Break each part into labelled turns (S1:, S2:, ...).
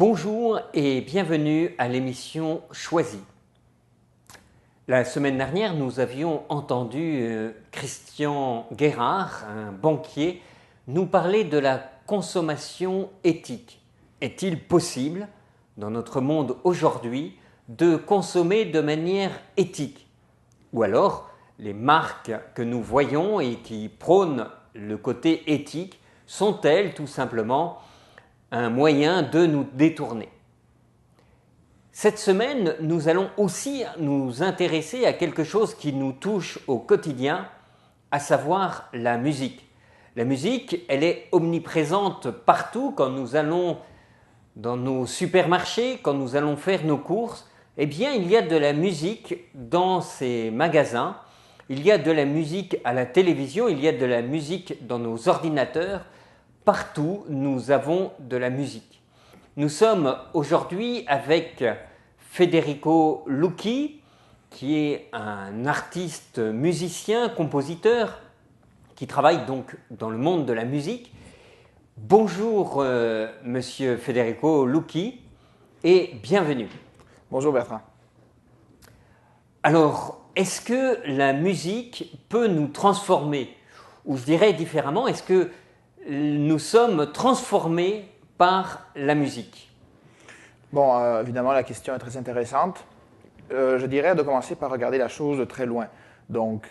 S1: Bonjour et bienvenue à l'émission Choisie. La semaine dernière, nous avions entendu Christian Guérard, un banquier, nous parler de la consommation éthique. Est-il possible, dans notre monde aujourd'hui, de consommer de manière éthique? Ou alors, les marques que nous voyons et qui prônent le côté éthique sont-elles tout simplement un moyen de nous détourner? Cette semaine, nous allons aussi nous intéresser à quelque chose qui nous touche au quotidien, à savoir la musique. La musique, elle est omniprésente partout quand nous allons dans nos supermarchés, quand nous allons faire nos courses. Eh bien, il y a de la musique dans ces magasins, il y a de la musique à la télévision, il y a de la musique dans nos ordinateurs. Partout, nous avons de la musique. Nous sommes aujourd'hui avec Federico Lucchi, qui est un artiste musicien, compositeur, qui travaille donc dans le monde de la musique. Bonjour Monsieur Federico Lucchi et bienvenue.
S2: Bonjour Bertrand.
S1: Alors, est-ce que la musique peut nous transformer? Ou je dirais différemment, est-ce que nous sommes transformés par la musique?
S2: Bon, évidemment, la question est très intéressante. Je dirais de commencer par regarder la chose de très loin. Donc,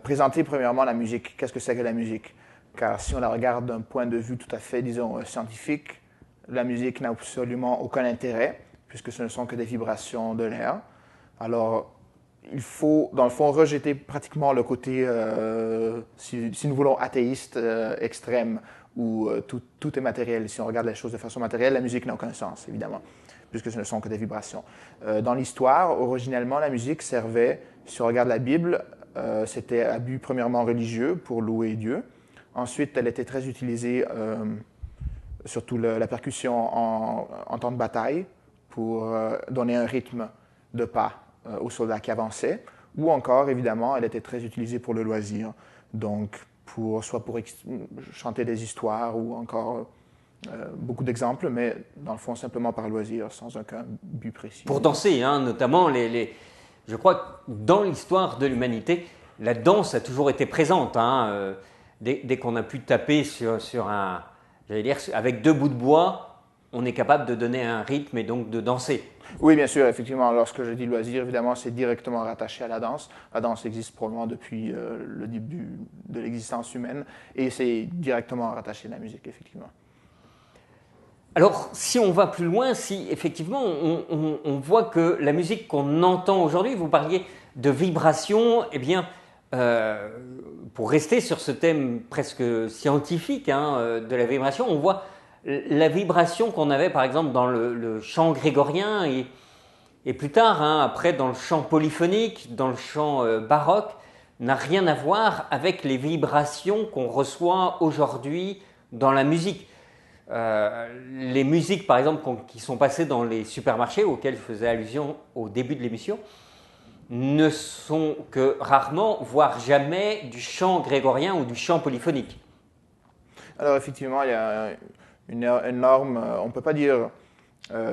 S2: présenter premièrement la musique. Qu'est-ce que c'est que la musique? Car si on la regarde d'un point de vue tout à fait, disons, scientifique, la musique n'a absolument aucun intérêt, puisque ce ne sont que des vibrations de l'air. Alors, il faut, dans le fond, rejeter pratiquement le côté, si nous voulons, athéiste extrême, où tout est matériel. Si on regarde les choses de façon matérielle, la musique n'a aucun sens, évidemment, puisque ce ne sont que des vibrations. Dans l'histoire, originellement, la musique servait, si on regarde la Bible, c'était à but premièrement religieux, pour louer Dieu. Ensuite, elle était très utilisée, surtout la percussion en temps de bataille, pour donner un rythme de pas aux soldats qui avançaient, ou encore, évidemment, elle était très utilisée pour le loisir, donc soit pour chanter des histoires, ou encore beaucoup d'exemples, mais dans le fond, simplement par loisir, sans aucun but précis.
S1: Pour danser, hein, notamment, je crois que dans l'histoire de l'humanité, la danse a toujours été présente. Hein, dès qu'on a pu taper sur un, j'allais dire, avec deux bouts de bois, on est capable de donner un rythme et donc de danser.
S2: Oui, bien sûr, effectivement. Lorsque je dis loisir, évidemment, c'est directement rattaché à la danse. La danse existe probablement depuis le début de l'existence humaine et c'est directement rattaché à la musique, effectivement.
S1: Alors, si on va plus loin, si effectivement on voit que la musique qu'on entend aujourd'hui, vous parliez de vibration, eh bien, pour rester sur ce thème presque scientifique hein, de la vibration, on voit la vibration qu'on avait par exemple dans le chant grégorien et plus tard, hein, après dans le chant polyphonique, dans le chant baroque, n'a rien à voir avec les vibrations qu'on reçoit aujourd'hui dans la musique. Les musiques par exemple qui sont passées dans les supermarchés auxquelles je faisais allusion au début de l'émission ne sont que rarement, voire jamais, du chant grégorien ou du chant polyphonique.
S2: Alors effectivement, il y a une énorme, on ne peut pas dire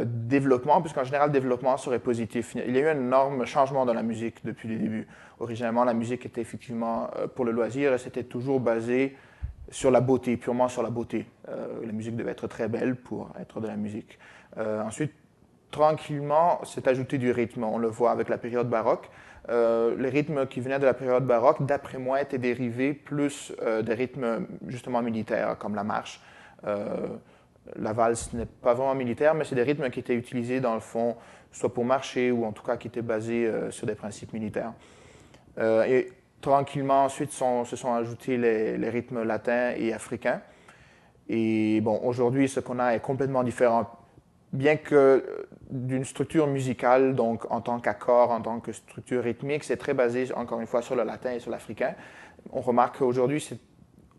S2: développement, puisqu'en général, développement serait positif. Il y a eu un énorme changement dans la musique depuis le début. Originalement, la musique était effectivement pour le loisir et c'était toujours basé sur la beauté, purement sur la beauté. La musique devait être très belle pour être de la musique. Ensuite, tranquillement, s'est ajouté du rythme. On le voit avec la période baroque. Les rythmes qui venaient de la période baroque, d'après moi, étaient dérivés plus des rythmes justement militaires, comme la marche. La valse n'est pas vraiment militaire, mais c'est des rythmes qui étaient utilisés dans le fond, soit pour marcher ou en tout cas qui étaient basés sur des principes militaires. Et tranquillement, ensuite, se sont ajoutés les rythmes latins et africains. Et bon, aujourd'hui, ce qu'on a est complètement différent. Bien que d'une structure musicale, donc en tant qu'accord, en tant que structure rythmique, c'est très basé, encore une fois, sur le latin et sur l'africain. On remarque qu'aujourd'hui,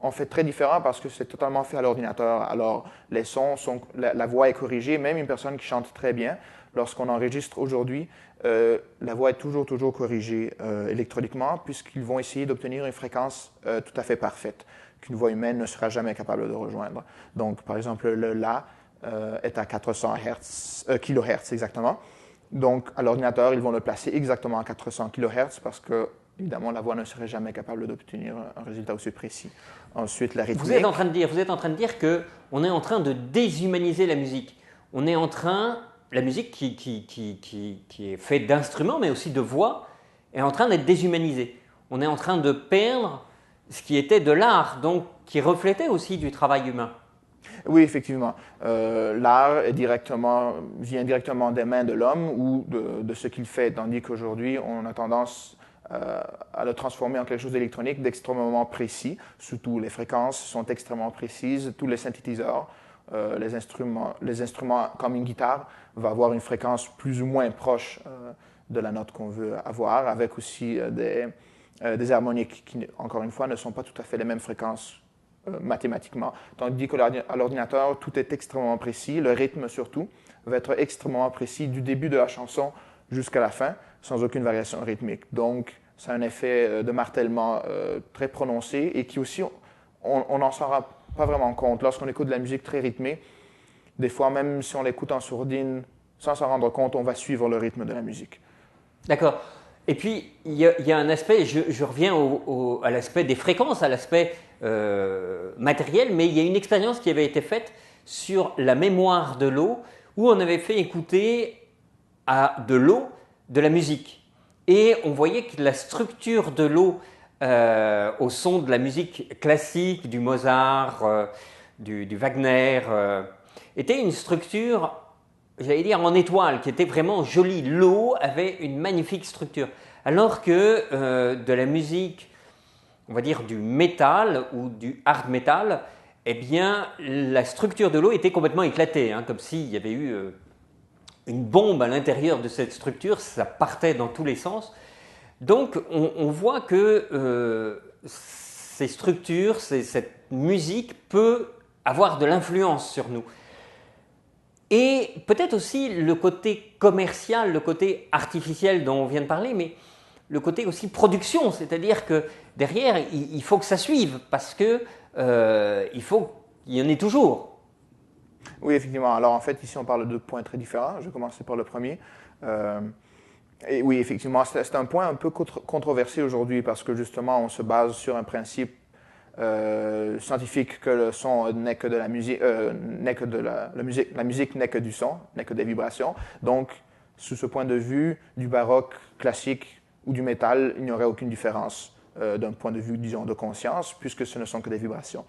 S2: on fait très différent parce que c'est totalement fait à l'ordinateur. Alors, les sons la voix est corrigée, même une personne qui chante très bien, lorsqu'on enregistre aujourd'hui, la voix est toujours corrigée électroniquement, puisqu'ils vont essayer d'obtenir une fréquence tout à fait parfaite, qu'une voix humaine ne sera jamais capable de rejoindre. Donc, par exemple, le La est à 400 kHz exactement. Donc, à l'ordinateur, ils vont le placer exactement à 400 kHz parce que, évidemment, la voix ne serait jamais capable d'obtenir un résultat aussi précis. Ensuite, la rythmique.
S1: Vous êtes en train de dire qu'on est en train de déshumaniser la musique. On est en train, la musique qui est faite d'instruments, mais aussi de voix, est en train d'être déshumanisée. On est en train de perdre ce qui était de l'art, donc qui reflétait aussi du travail humain.
S2: Oui, effectivement. L'art vient directement des mains de l'homme ou de ce qu'il fait, tandis qu'aujourd'hui, on a tendance à le transformer en quelque chose d'électronique, d'extrêmement précis. Surtout, les fréquences sont extrêmement précises. Tous les synthétiseurs, les instruments comme une guitare, vont avoir une fréquence plus ou moins proche de la note qu'on veut avoir, avec aussi des harmoniques qui, encore une fois, ne sont pas tout à fait les mêmes fréquences mathématiquement. Tandis qu'à l'ordinateur, tout est extrêmement précis, le rythme surtout va être extrêmement précis du début de la chanson jusqu'à la fin, sans aucune variation rythmique. Donc, c'est un effet de martèlement très prononcé et qui aussi, on n'en s'en rend pas vraiment compte. Lorsqu'on écoute de la musique très rythmée, des fois, même si on l'écoute en sourdine, sans s'en rendre compte, on va suivre le rythme de la musique.
S1: D'accord. Et puis, il y a un aspect, je reviens à l'aspect des fréquences, à l'aspect matériel, mais il y a une expérience qui avait été faite sur la mémoire de l'eau, où on avait fait écouter à de l'eau de la musique. Et on voyait que la structure de l'eau au son de la musique classique, du Mozart, du Wagner, était une structure, j'allais dire, en étoile, qui était vraiment jolie. L'eau avait une magnifique structure. Alors que de la musique, on va dire du métal ou du hard metal, eh bien, la structure de l'eau était complètement éclatée, hein, comme s'il y avait eu une bombe à l'intérieur de cette structure, ça partait dans tous les sens. Donc, on voit que ces structures, cette musique peut avoir de l'influence sur nous. Et peut-être aussi le côté commercial, le côté artificiel dont on vient de parler, mais le côté aussi production, c'est-à-dire que derrière, il faut que ça suive, parce que il faut qu'il y en ait toujours.
S2: Oui, effectivement. Alors, en fait, ici, on parle de deux points très différents. Je vais commencer par le premier. Et oui, effectivement, c'est un point un peu controversé aujourd'hui parce que, justement, on se base sur un principe scientifique que le son n'est que de la musique, la musique n'est que du son, n'est que des vibrations. Donc, sous ce point de vue, du baroque classique ou du métal, il n'y aurait aucune différence d'un point de vue, disons, de conscience, puisque ce ne sont que des vibrations.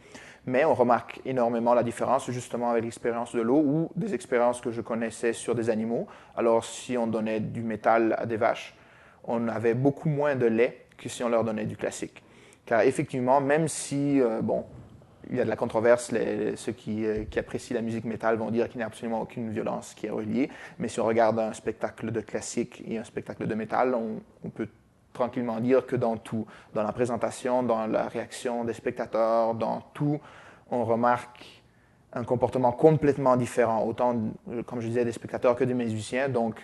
S2: Mais on remarque énormément la différence justement avec l'expérience de l'eau ou des expériences que je connaissais sur des animaux. Alors, si on donnait du métal à des vaches, on avait beaucoup moins de lait que si on leur donnait du classique. Car effectivement, même si, il y a de la controverse, ceux qui apprécient la musique métal vont dire qu'il n'y a absolument aucune violence qui est reliée, mais si on regarde un spectacle de classique et un spectacle de métal, on peut tranquillement dire que dans tout, dans la présentation, dans la réaction des spectateurs, dans tout, on remarque un comportement complètement différent, autant, comme je disais, des spectateurs que des musiciens. Donc,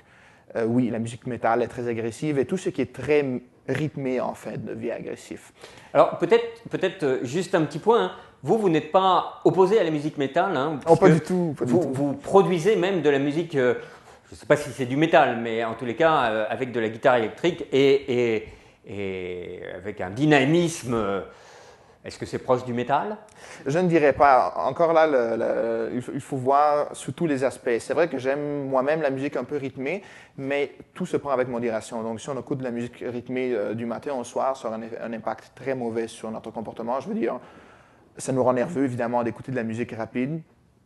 S2: oui, la musique métal est très agressive et tout ce qui est très rythmé, en fait, devient agressif.
S1: Alors, peut-être juste un petit point, hein. Vous n'êtes pas opposé à la musique métal, hein,
S2: oh, pas du tout.
S1: Vous produisez même de la musique, je ne sais pas si c'est du métal, mais en tous les cas, avec de la guitare électrique et avec un dynamisme. Est-ce que c'est proche du métal?
S2: Je ne dirais pas. Encore là, il faut voir sous tous les aspects. C'est vrai que j'aime moi-même la musique un peu rythmée, mais tout se prend avec modération. Donc, si on écoute de la musique rythmée du matin au soir, ça aura un impact très mauvais sur notre comportement. Je veux dire, ça nous rend nerveux, évidemment, d'écouter de la musique rapide.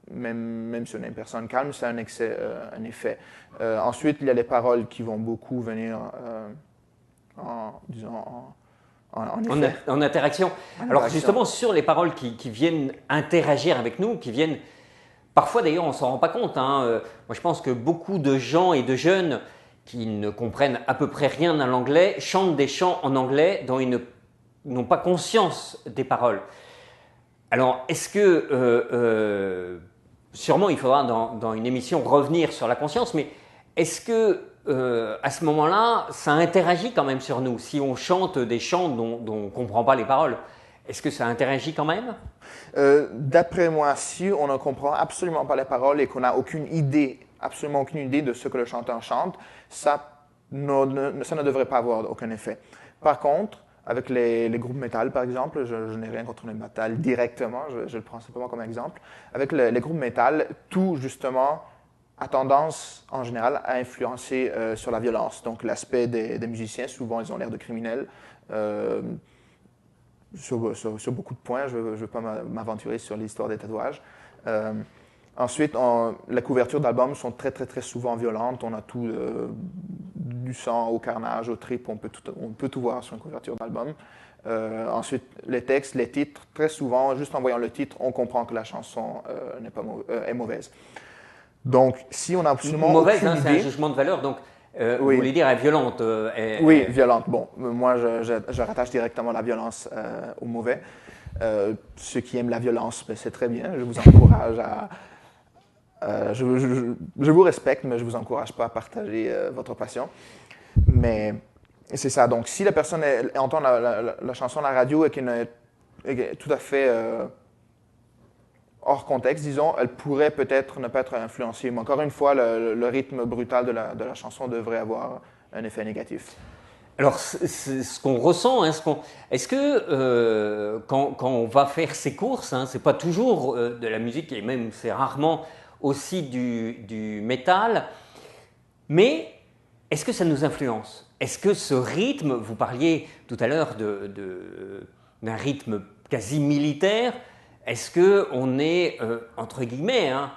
S2: Même si on est une personne calme, ça a un effet. Ensuite, il y a les paroles qui vont beaucoup venir
S1: en interaction. Alors justement, sur les paroles qui viennent interagir avec nous, qui viennent... Parfois d'ailleurs, on ne s'en rend pas compte, hein. Moi je pense que beaucoup de gens et de jeunes qui ne comprennent à peu près rien à l'anglais chantent des chants en anglais dont ils n'ont pas conscience des paroles. Alors est-ce que... sûrement il faudra dans une émission revenir sur la conscience, mais est-ce que à ce moment-là, ça interagit quand même sur nous. Si on chante des chants dont on ne comprend pas les paroles, Est-ce que ça interagit quand même?
S2: D'après moi, si on ne comprend absolument pas les paroles et qu'on n'a aucune idée, absolument aucune idée de ce que le chanteur chante, ça ne devrait pas avoir aucun effet. Par contre, avec les groupes métal, par exemple, je n'ai rien contre le métal directement, je le prends simplement comme exemple. Avec les groupes métal, tout justement a tendance, en général, à influencer sur la violence. Donc, l'aspect des musiciens, souvent, ils ont l'air de criminels. Sur beaucoup de points, je ne veux pas m'aventurer sur l'histoire des tatouages. Ensuite, les couvertures d'albums sont très, très, très souvent violentes. On a tout, du sang au carnage, au trip, on peut tout voir sur une couverture d'album. Ensuite, les textes, les titres, très souvent, juste en voyant le titre, on comprend que la chanson est mauvaise. Donc, si on a absolument
S1: mauvaise,
S2: aucune idée...
S1: c'est un jugement de valeur, donc
S2: oui.
S1: Vous voulez dire violente
S2: Oui, violente. Bon, moi, je rattache directement la violence au mauvais. Ceux qui aiment la violence, ben, c'est très bien. Je vous encourage à... je vous respecte, mais je ne vous encourage pas à partager votre passion. Mais c'est ça. Donc, si la personne entend la chanson à la radio et qu'elle est tout à fait hors contexte, disons, elle pourrait peut-être ne pas être influencée. Mais encore une fois, le rythme brutal de la chanson devrait avoir un effet négatif.
S1: Alors, c'est ce qu'on ressent, hein, est-ce que quand on va faire ses courses, hein, c'est pas toujours de la musique, et même c'est rarement aussi du métal, mais est-ce que ça nous influence? Est-ce que ce rythme, vous parliez tout à l'heure d'un rythme quasi militaire, est-ce qu'on est, entre guillemets, hein,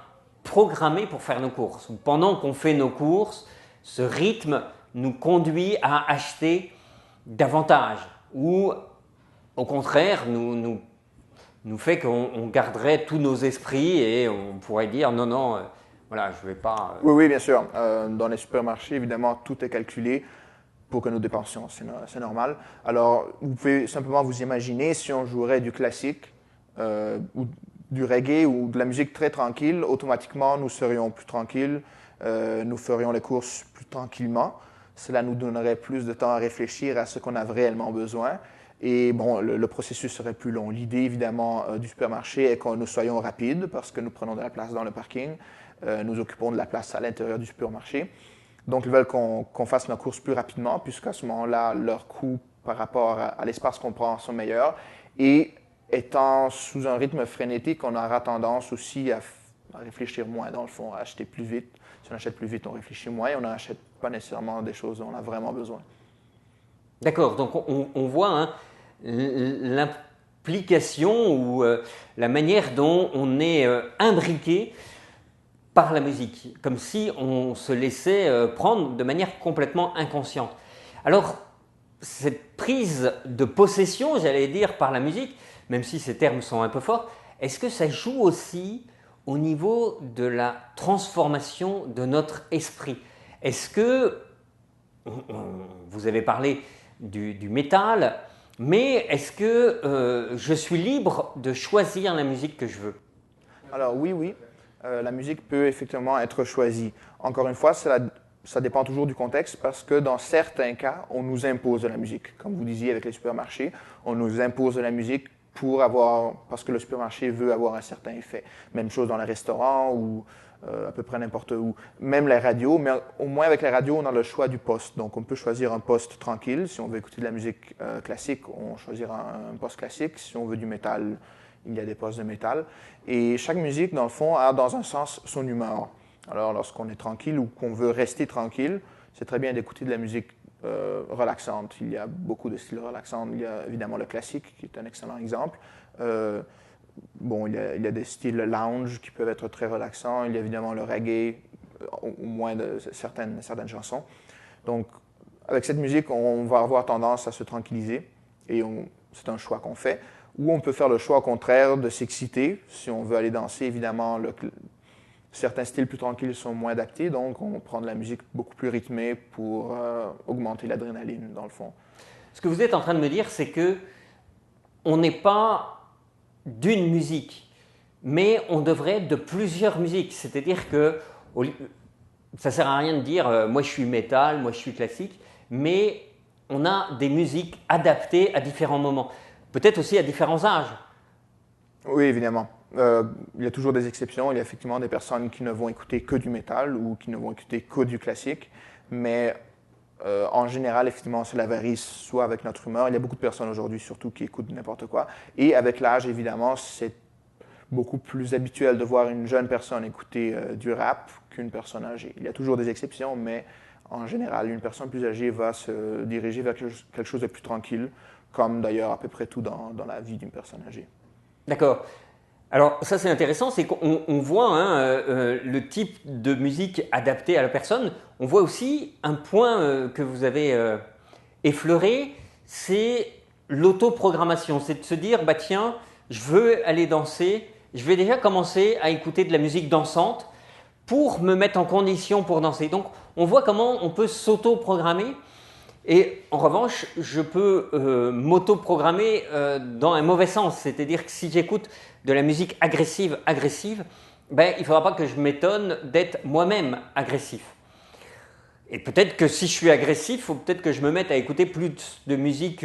S1: programmé pour faire nos courses? Pendant qu'on fait nos courses, ce rythme nous conduit à acheter davantage ou au contraire nous fait qu'on garderait tous nos esprits et on pourrait dire non, voilà, je ne vais pas...
S2: Oui, bien sûr. Dans les supermarchés, évidemment, tout est calculé pour que nous dépensions, c'est normal. Alors, vous pouvez simplement vous imaginer si on jouerait du classique ou du reggae ou de la musique très tranquille, automatiquement nous serions plus tranquilles, nous ferions les courses plus tranquillement. Cela nous donnerait plus de temps à réfléchir à ce qu'on a réellement besoin. Et bon, le processus serait plus long. L'idée, évidemment, du supermarché est que nous soyons rapides parce que nous prenons de la place dans le parking. Nous occupons de la place à l'intérieur du supermarché. Donc, ils veulent qu'on fasse nos courses plus rapidement puisqu'à ce moment-là, leurs coûts par rapport à l'espace qu'on prend sont meilleurs. Et étant sous un rythme frénétique, on aura tendance aussi à réfléchir moins, dans le fond, à acheter plus vite. Si on achète plus vite, on réfléchit moins et on n'achète pas nécessairement des choses dont on a vraiment besoin.
S1: D'accord, donc on voit hein, l'implication ou la manière dont on est imbriqué par la musique, comme si on se laissait prendre de manière complètement inconsciente. Alors, cette prise de possession, j'allais dire, par la musique, même si ces termes sont un peu forts, est-ce que ça joue aussi au niveau de la transformation de notre esprit? Est-ce que, vous avez parlé du métal, mais est-ce que je suis libre de choisir la musique que je veux?
S2: Alors oui, la musique peut effectivement être choisie. Encore une fois, ça dépend toujours du contexte parce que dans certains cas, on nous impose de la musique. Comme vous disiez avec les supermarchés, on nous impose de la musique parce que le supermarché veut avoir un certain effet. Même chose dans les restaurants ou à peu près n'importe où. Même les radios, mais au moins avec les radios, on a le choix du poste. Donc on peut choisir un poste tranquille. Si on veut écouter de la musique classique, on choisira un poste classique. Si on veut du métal, il y a des postes de métal. Et chaque musique, dans le fond, a dans un sens son humeur. Alors lorsqu'on est tranquille ou qu'on veut rester tranquille, c'est très bien d'écouter de la musique relaxante. Il y a beaucoup de styles relaxants. Il y a évidemment le classique, qui est un excellent exemple. Bon, il y a des styles lounge qui peuvent être très relaxants. Il y a évidemment le reggae, au moins de certaines chansons. Donc, avec cette musique, on va avoir tendance à se tranquilliser et c'est un choix qu'on fait. Ou on peut faire le choix au contraire de s'exciter. Si on veut aller danser, évidemment, certains styles plus tranquilles sont moins adaptés, donc on prend de la musique beaucoup plus rythmée pour augmenter l'adrénaline, dans le fond.
S1: Ce que vous êtes en train de me dire, c'est que on n'est pas d'une musique, mais on devrait être de plusieurs musiques. C'est-à-dire que ça ne sert à rien de dire moi je suis métal, moi je suis classique, mais on a des musiques adaptées à différents moments. peut-être aussi à différents âges.
S2: Oui, évidemment. Il y a toujours des exceptions. Il y a effectivement des personnes qui ne vont écouter que du métal ou qui ne vont écouter que du classique. Mais en général, effectivement, cela varie soit avec notre humeur. Il y a beaucoup de personnes aujourd'hui, surtout, qui écoutent n'importe quoi. Et avec l'âge, évidemment, c'est beaucoup plus habituel de voir une jeune personne écouter du rap qu'une personne âgée. Il y a toujours des exceptions, mais en général, une personne plus âgée va se diriger vers quelque chose de plus tranquille, comme d'ailleurs à peu près tout dans la vie d'une personne âgée.
S1: D'accord. Alors ça c'est intéressant, c'est qu'on voit le type de musique adaptée à la personne. On voit aussi un point que vous avez effleuré, c'est l'autoprogrammation. C'est de se dire, bah tiens, je veux aller danser, je vais déjà commencer à écouter de la musique dansante pour me mettre en condition pour danser. Donc on voit comment on peut s'autoprogrammer. Et en revanche, je peux m'auto-programmer dans un mauvais sens. C'est-à-dire que si j'écoute de la musique agressive, ben, il ne faudra pas que je m'étonne d'être moi-même agressif. Et peut-être que si je suis agressif, il faut peut-être que je me mette à écouter plus de musique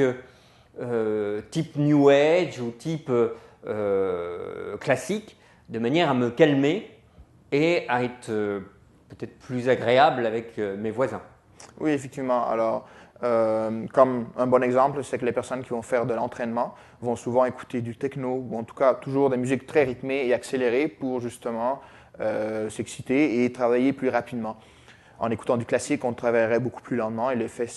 S1: type New Age ou type classique, de manière à me calmer et à être peut-être plus agréable avec mes voisins.
S2: Oui, effectivement. Alors, comme un bon exemple, c'est que les personnes qui vont faire de l'entraînement vont souvent écouter du techno, ou en tout cas toujours des musiques très rythmées et accélérées pour justement s'exciter et travailler plus rapidement. En écoutant du classique, on travaillerait beaucoup plus lentement et l'effet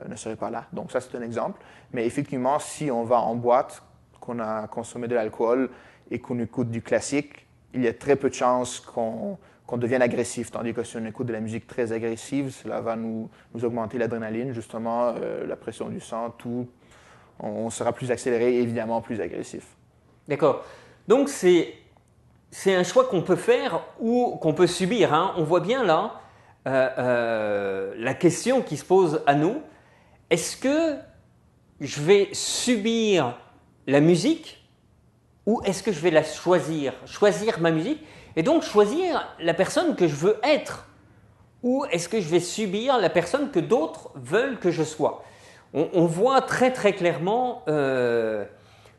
S2: ne serait pas là. Donc ça, c'est un exemple. Mais effectivement, si on va en boîte, qu'on a consommé de l'alcool et qu'on écoute du classique, il y a très peu de chances qu'on devienne agressif. Tandis que si on écoute de la musique très agressive, cela va nous augmenter l'adrénaline, justement, la pression du sang, tout. On sera plus accéléré et évidemment plus agressif.
S1: D'accord. Donc c'est un choix qu'on peut faire ou qu'on peut subir. Hein. On voit bien là la question qui se pose à nous. Est-ce que je vais subir la musique ou est-ce que je vais la choisir ma musique et donc choisir la personne que je veux être? Ou est-ce que je vais subir la personne que d'autres veulent que je sois? On voit très très clairement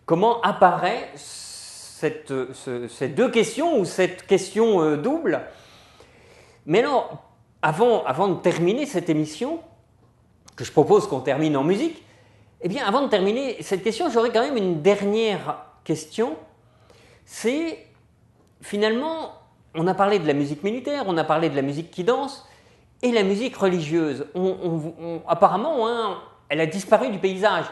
S1: comment apparaît ces deux questions ou cette question double. Mais alors, avant de terminer cette émission, que je propose qu'on termine en musique, eh bien, avant de terminer cette question, j'aurais quand même une dernière question. C'est, finalement, on a parlé de la musique militaire, on a parlé de la musique qui danse, et la musique religieuse. Apparemment, hein, elle a disparu du paysage.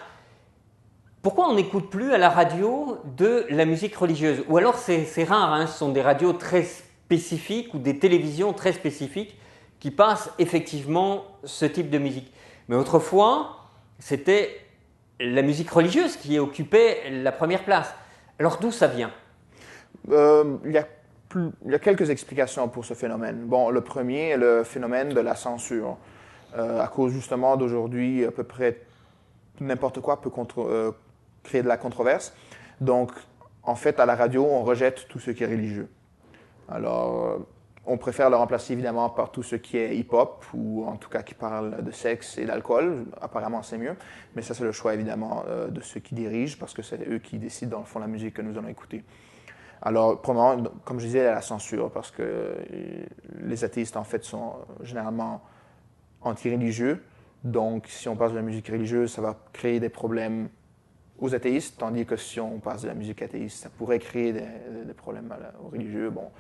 S1: Pourquoi on n'écoute plus à la radio de la musique religieuse? Ou alors c'est rare, hein, ce sont des radios très spécifiques ou des télévisions très spécifiques qui passent effectivement ce type de musique. Mais autrefois, c'était la musique religieuse qui occupait la première place. Alors d'où ça vient?
S2: Il y a quelques explications pour ce phénomène. Bon, le premier est le phénomène de la censure. À cause justement d'aujourd'hui, à peu près n'importe quoi peut créer de la controverse. Donc, en fait, à la radio, on rejette tout ce qui est religieux. Alors, on préfère le remplacer évidemment par tout ce qui est hip-hop, ou en tout cas qui parle de sexe et d'alcool. Apparemment, c'est mieux. Mais ça, c'est le choix évidemment de ceux qui dirigent, parce que c'est eux qui décident dans le fond la musique que nous allons écouter. Alors, premièrement, comme je disais, il y a la censure, parce que les athéistes, en fait, sont généralement anti-religieux. Donc, si on passe de la musique religieuse, ça va créer des problèmes aux athéistes, tandis que si on passe de la musique athéiste, ça pourrait créer des problèmes aux religieux. Bon,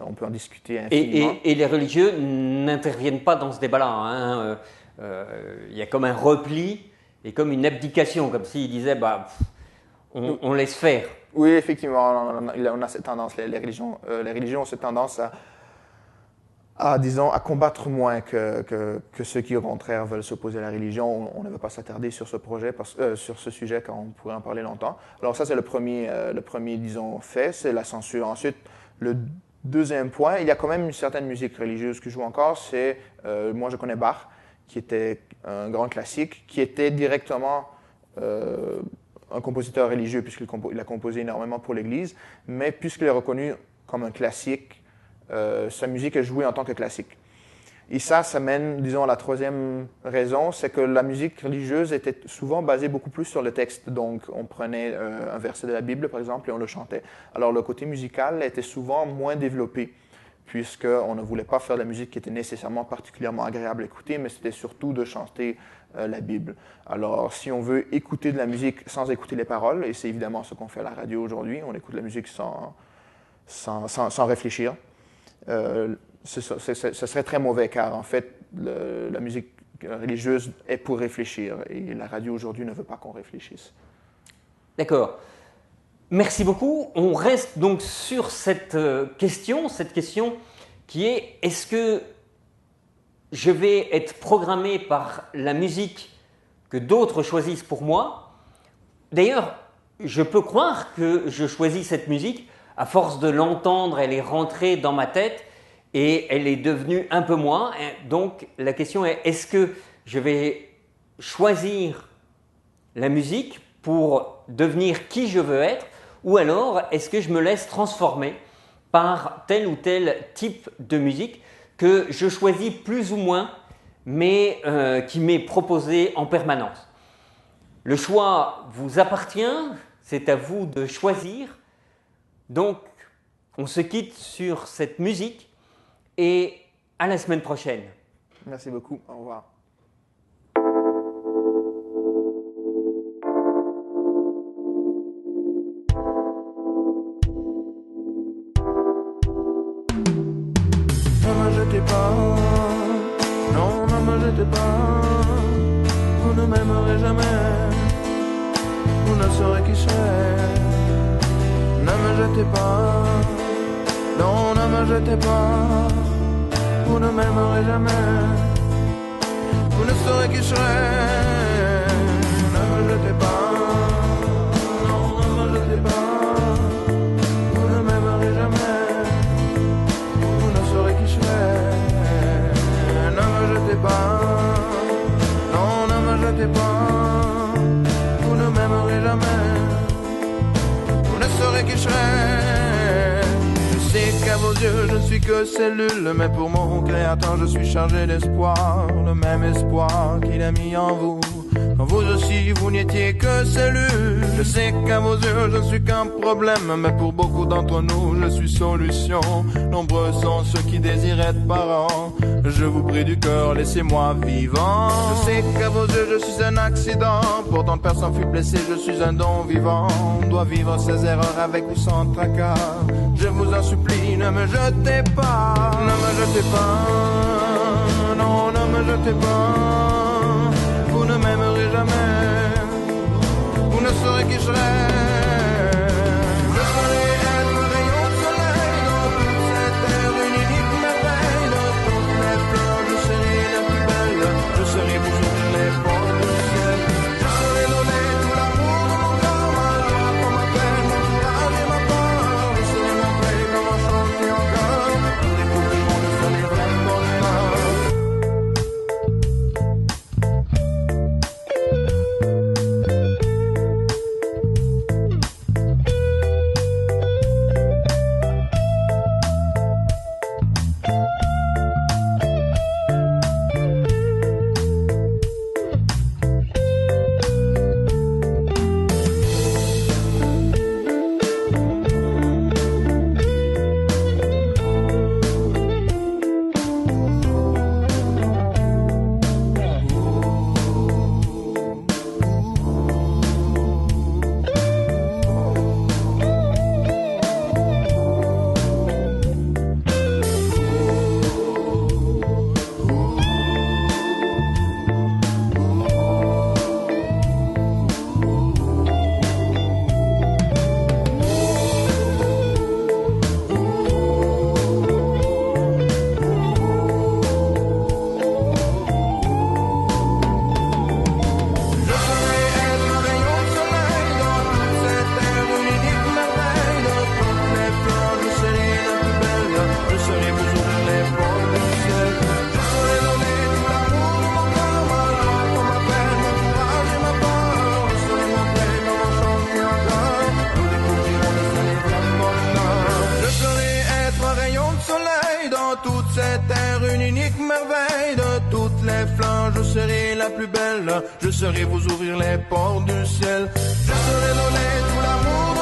S2: on peut en discuter infiniment.
S1: Et les religieux n'interviennent pas dans ce débat-là. Hein. Il y a comme un repli et comme une abdication, comme s'ils disaient bah, on laisse faire.
S2: Oui, effectivement, on a cette tendance, les religions ont cette tendance disons, à combattre moins que ceux qui, au contraire, veulent s'opposer à la religion. On ne veut pas s'attarder sur sur ce sujet, car on pourrait en parler longtemps. Alors ça, c'est le premier, disons, fait, c'est la censure. Ensuite, le deuxième point, il y a quand même une certaine musique religieuse qui joue encore, c'est, moi je connais Bach, qui était un grand classique, qui était directement un compositeur religieux, puisqu'il a composé énormément pour l'Église, mais puisqu'il est reconnu comme un classique, sa musique est jouée en tant que classique. Et ça mène, disons, à la troisième raison, c'est que la musique religieuse était souvent basée beaucoup plus sur le texte. Donc, on prenait un verset de la Bible, par exemple, et on le chantait. Alors, le côté musical était souvent moins développé, puisqu'on ne voulait pas faire de la musique qui était nécessairement particulièrement agréable à écouter, mais c'était surtout de chanter la Bible. Alors, si on veut écouter de la musique sans écouter les paroles, et c'est évidemment ce qu'on fait à la radio aujourd'hui, on écoute la musique sans réfléchir, ce serait très mauvais, car en fait, la musique religieuse est pour réfléchir, et la radio aujourd'hui ne veut pas qu'on réfléchisse.
S1: D'accord. Merci beaucoup. On reste donc sur cette question qui est, est-ce que je vais être programmé par la musique que d'autres choisissent pour moi? D'ailleurs, je peux croire que je choisis cette musique, à force de l'entendre, elle est rentrée dans ma tête et elle est devenue un peu moi. Donc la question est, est-ce que je vais choisir la musique pour devenir qui je veux être, ou alors est-ce que je me laisse transformer par tel ou tel type de musique que je choisis plus ou moins, mais qui m'est proposé en permanence? Le choix vous appartient, c'est à vous de choisir. Donc, on se quitte sur cette musique et à la semaine prochaine.
S2: Merci beaucoup, au revoir.
S3: Ne me jetez pas, non, ne me jetez pas, vous ne m'aimerez jamais, vous ne saurez qui je suis. Ne me jetez pas, non, ne me jetez pas, vous ne m'aimerez jamais, vous ne saurez qui je suis. Ne me jetez pas, non, ne me jetez pas, vous ne m'aimerez jamais, vous ne saurez qui je suis. Ne me jetez pas, non, ne me jetez pas, vous ne m'aimerez jamais, vous ne saurez qui je serai. Je sais qu'à vos yeux je ne suis que cellule, mais pour mon créateur je suis chargé d'espoir, le même espoir qu'il a mis en vous. Quand vous aussi vous n'étiez que cellule. Je sais qu'à vos yeux je ne suis qu'un problème, mais pour beaucoup d'entre nous je suis solution. Nombreux sont ceux qui désirent être parents, je vous prie du cœur, laissez-moi vivant. Je sais qu'à vos yeux je suis un accident, pourtant personne fut blessé, je suis un don vivant. On doit vivre ses erreurs avec ou sans tracas. Je vous en supplie, ne me jetez pas, ne me jetez pas, non, ne me jetez pas, vous ne m'aimerez jamais, vous ne saurez qui je serai. Je serai un rayon de soleil dans toute cette terre, une unique merveille de toutes les fleurs. Je serai la plus belle, je serai pour ouvrir les portes du ciel. Je serai donné tout l'amour de mon cœur, ma joie pour ma peine, mon courage et ma peur. Je serai montré comment chanter encore, pour les coups du monde sur les vrais bonheurs. cette terre une unique merveille. De toutes les flancs, je serai la plus belle. Je serai vous ouvrir les portes du ciel. Je serai donner tout l'amour